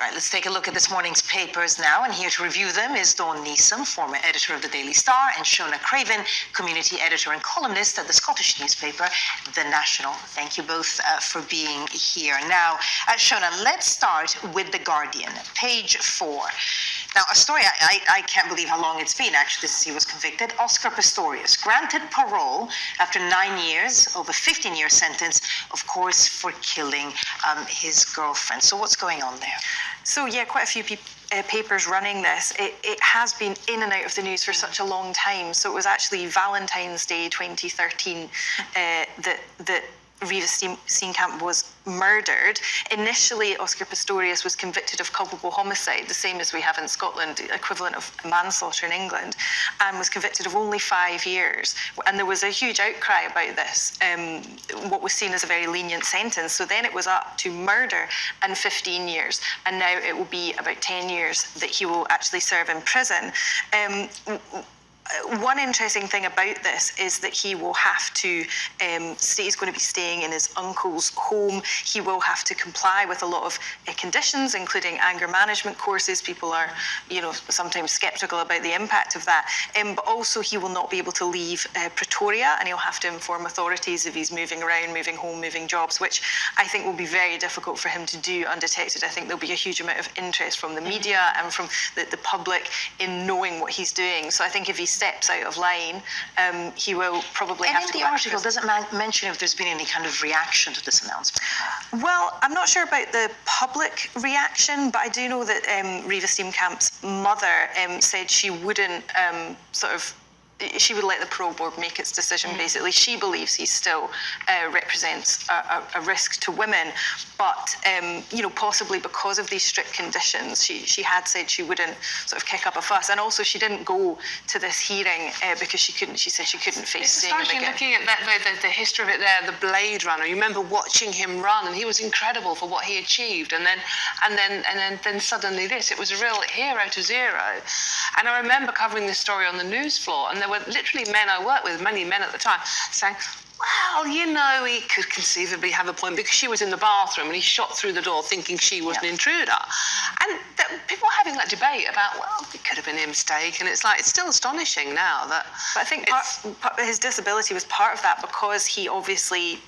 Right, let's take a look at this morning's papers now, and here to review them is Dawn Neeson, former editor of the Daily Star, and Shona Craven, community editor and columnist at the Scottish newspaper, The National. Thank you both for being here. Now, Shona, let's start with The Guardian, page 4. Now, a story I can't believe how long it's been, actually, since he was convicted. Oscar Pistorius granted parole after 9 years of a 15-year sentence, of course, for killing his girlfriend. So what's going on there? So, yeah, quite a few papers running this. It has been in and out of the news for such a long time. So it was actually Valentine's Day 2013 that Reeva Steenkamp was murdered. Initially, Oscar Pistorius was convicted of culpable homicide, the same as we have in Scotland, equivalent of manslaughter in England, and was convicted of only 5 years. And there was a huge outcry about this, what was seen as a very lenient sentence. So then it was up to murder and 15 years, and now it will be about 10 years that he will actually serve in prison. One interesting thing about this is that he will have to he's going to be staying in his uncle's home. He will have to comply with a lot of conditions, including anger management courses. People are, sometimes skeptical about the impact of that. But also he will not be able to leave Pretoria, and he'll have to inform authorities if he's moving around, moving home, moving jobs, which I think will be very difficult for him to do undetected. I think there'll be a huge amount of interest from the media and from the public in knowing what he's doing. So I think if he steps out of line, he will probably have to go back. And in the article, does it mention if there's been any kind of reaction to this announcement? Well, I'm not sure about the public reaction, but I do know that Reeva Steenkamp's mother said she wouldn't she would let the parole board make its decision, basically. She believes he still represents a risk to women, but, possibly because of these strict conditions, she had said she wouldn't sort of kick up a fuss. And also she didn't go to this hearing because she said she couldn't face seeing him again. Looking at the history of it there, the Blade Runner, you remember watching him run, and he was incredible for what he achieved. And then suddenly this, it was a real hero to zero. And I remember covering this story on the news floor, and there were literally men I worked with, many men at the time, saying, well, he could conceivably have a point because she was in the bathroom and he shot through the door thinking she was an intruder. And people are having that debate about, well, it could have been a mistake. And it's still astonishing now that... But I think his disability was part of that because he obviously...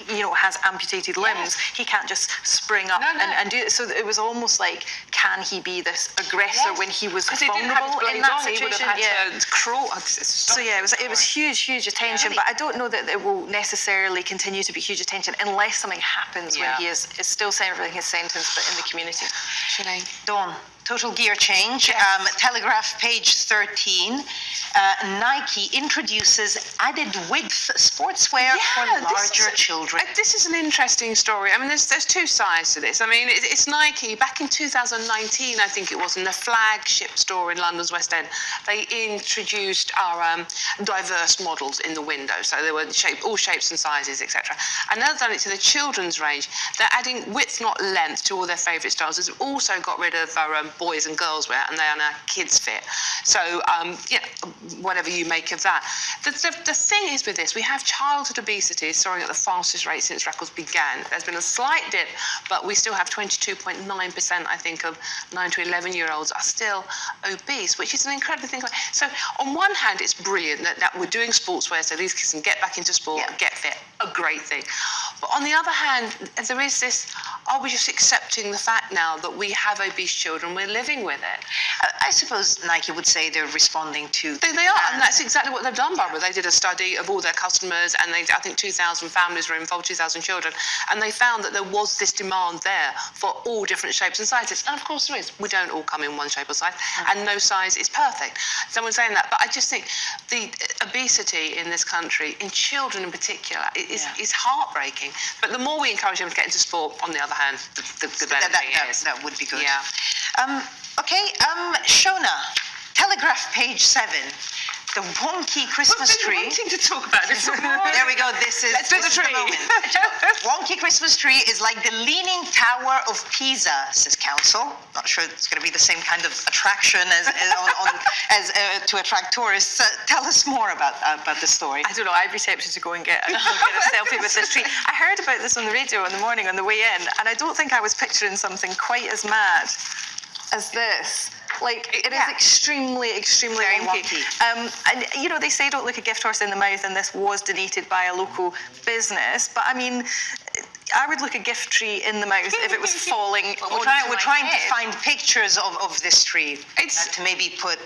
has amputated limbs. Yes. He can't just spring up and do it. So it was almost like, can he be this aggressor when he was vulnerable in that situation? It's cruel. So it was huge attention. But I don't know that it will necessarily continue to be huge attention unless something happens when he is still serving his sentence, but in the community. Sinead. Dawn. Total gear change. Telegraph, page 13. Nike introduces added width sportswear for larger children. This is an interesting story. I mean, there's two sides to this. I mean, it's Nike. Back in 2019, I think it was, in the flagship store in London's West End, they introduced our diverse models in the window. So there were all shapes and sizes, etc. And they've done it to the children's range. They're adding width, not length, to all their favourite styles. They've also got rid of our boys and girls wear, and they are now kids fit. So, whatever you make of that. The thing is with this, we have childhood obesity soaring at the fastest rate since records began. There's been a slight dip, but we still have 22.9%, I think, of 9 to 11-year-olds are still obese, which is an incredible thing. So, on one hand, it's brilliant that we're doing sportswear so these kids can get back into sport, get fit, a great thing. But on the other hand, there is this, are we just accepting the fact now that we have obese children, we're living with it? I suppose Nike would say they're responding to... They are, and that's exactly what they've done, Barbara. They did a study of all their customers, and I think 2,000 families were involved, 2,000 children, and they found that there was this demand there for all different shapes and sizes. And of course there is. We don't all come in one shape or size, and no size is perfect. Someone's saying that, but I just think the obesity in this country, in children in particular, is heartbreaking. But the more we encourage them to get into sport, on the other hand, the better it is. That would be good. Yeah. Okay, Shona, Telegraph page 7. The wonky Christmas tree. Wanting to talk about this. There we go. This is Let's do the this is tree. moment. Wonky Christmas tree is like the Leaning Tower of Pisa, says council. Not sure it's going to be the same kind of attraction as to attract tourists. Tell us more about the story. I don't know, I'd be tempted to go and get a selfie with this tree. I heard about this on the radio in the morning on the way in, and I don't think I was picturing something quite as mad as this. Like, it is extremely, extremely Very wonky. And, you know, they say don't look a gift horse in the mouth, and this was donated by a local business. But, I mean, I would look a gift tree in the mouth if it was falling We're trying to find pictures of this tree to maybe put.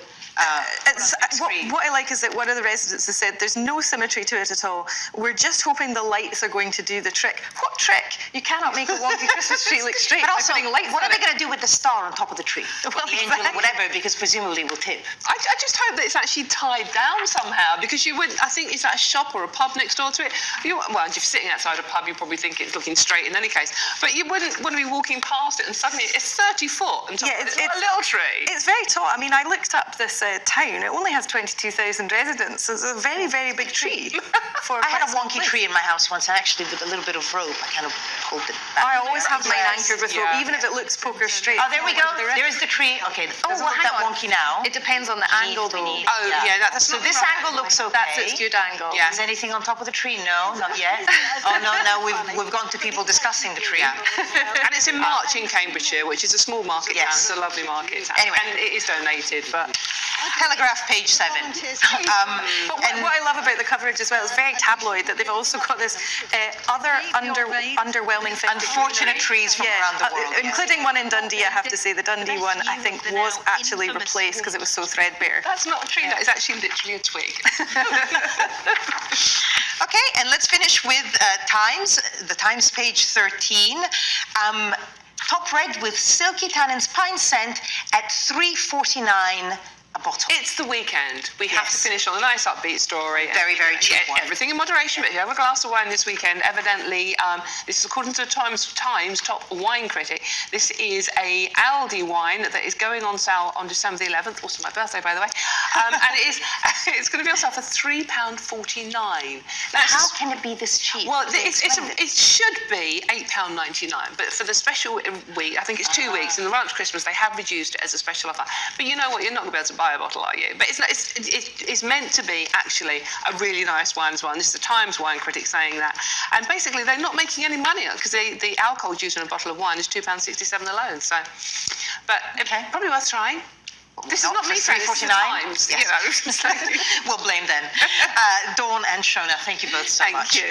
What I like is that one of the residents has said there's no symmetry to it at all. We're just hoping the lights are going to do the trick. What trick? You cannot make a wonky Christmas tree look straight But by also, putting lights what on are they it. going to do with the star on top of the tree? Well, the angel or exactly. whatever, because presumably will tip. I just hope that it's actually tied down somehow, because you wouldn't. I think it's at a shop or a pub next door to it. Well, if you're sitting outside a pub, you probably think it's looking straight in any case. But you wouldn't want to be walking past it and suddenly it's 30 foot and it's not a little tree. It's very tall. I mean, I looked up this town. It only has 22,000 residents. It's a very, very big tree. I had a wonky tree in my house once, and actually with a little bit of rope, I kind of pulled it back. I always have mine anchored with rope, Yeah. even if it looks poker straight. Oh, there we go. There's the tree. Okay, it doesn't look that wonky now. It depends on the angle, though. Oh, yeah, that's So not this right. angle looks okay. That's its good angle. Yeah. Is anything on top of the tree? No, not yet. Oh no, now we've gone to people discussing the tree. Yeah. And it's in March in Cambridgeshire, which is a small market town. Yes. It's a lovely market town. Anyway. And it is donated, but Telegraph page 7. But what I love about the coverage as well is very tabloid, that they've also got this other underwhelming thing. Unfortunate trees from around the world. Including one in Dundee, I have to say. The Dundee one, I think, was actually replaced because it was so threadbare. that's not a tree. That is actually literally a twig. Okay, and let's finish with Times, the Times page 13. Top red with silky tannins pine scent at $3.49 a bottle. It's the weekend. We have to Yes. finish on a nice upbeat story. Very, very cheap one. Everything in moderation, but if you have a glass of wine this weekend, evidently, this is according to the Times top wine critic, this is a Aldi wine that is going on sale on December the 11th, also my birthday, by the way, and it's going to be on sale for £3.49. Now, How can it be this cheap? well, They it should be £8.99, but for the special week, I think it's 2 weeks, in the run up to Christmas, they have reduced it as a special offer. But you know what? You're not going to be able to buy a bottle, are you? But it's meant to be actually a really nice wine as well. And this is the Times wine critic saying that. And basically, they're not making any money because the alcohol used in a bottle of wine is £2.67 alone. So, but Okay. probably worth trying. This is not me for saying, this is the $3.49. Times. Yes. You know. We'll blame them. Dawn and Shona, thank you both so Thank much. you.